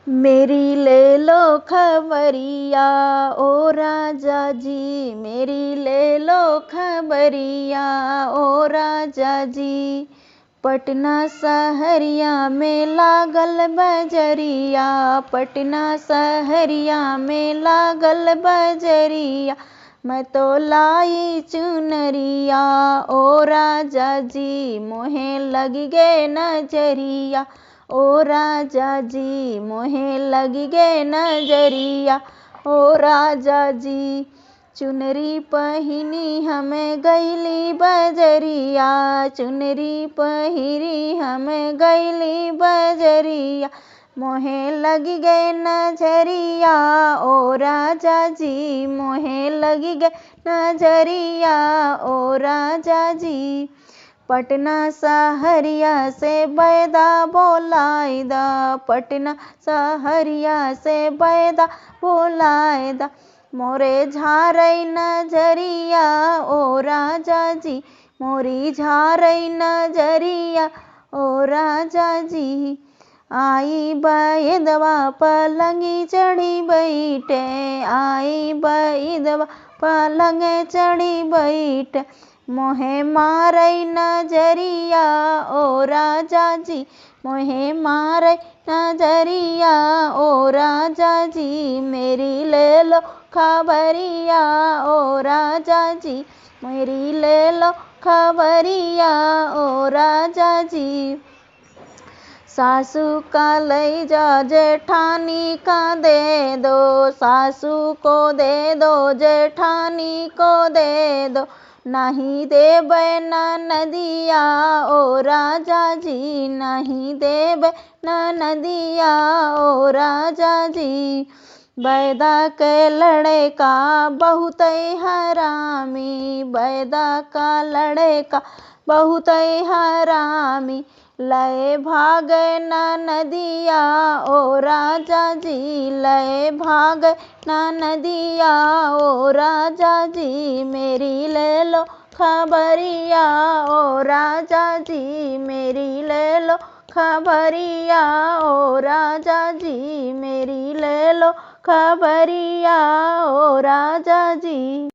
मेरी ले लो खबरिया ओ राजा जी, मेरी ले लो खबरिया ओ राजा जी। पटना सहरिया में लागल बजरिया, पटना सहरिया में लागल बजरिया। मैं तो लाई चुनरिया ओ राजा जी, मोहे लग गए नजरिया ओ राजा जी, मोहे लग गए नजरिया ओ राजा जी। चुनरी पहिनी हमें गईली बजरिया, चुनरी पहिरी हमें गईली बजरिया। मोहे लग गए नजरिया ओ राजा जी, मोहे लग गए नजरिया ओ राजा जी। पटना सहरिया से बैदा बोलाए दा, पटना सहरिया से बैदा बोलाए दा। मोरे झारई नजरिया ओ राजा जी, मोरी झारई नजरिया ओ राजा जी। आई बैदवा पलंगी चढ़ी बैठे, आई बैदवा पलंग चढ़ी बैठे। मोहे मारई नजरिया ओ राजा जी, मोहे मारई नजरिया ओ राजा जी। मेरी ले लो खबरिया ओ राजा जी, मेरी ले लो खबरिया ओ राजा जी। सासू का ले जा जेठानी का दे दो, सासू को दे दो जेठानी को दे दो। नहीं देबै ननदिया ओ राजा जी, नहीं देबै ननदिया ओ राजा जी। बैदा के लड़का बहुत हरामी, बैदा का लड़का बहुत हरामी। लय भागे ननदिया ओ राजा जी, लय भागे ननदिया ओ राजा जी। मेरी ले लो खबरिया ओ राजा जी, मेरी ले लो खबरिया ओ राजा जी, मेरी ले लो खबरिया ओ राजा जी।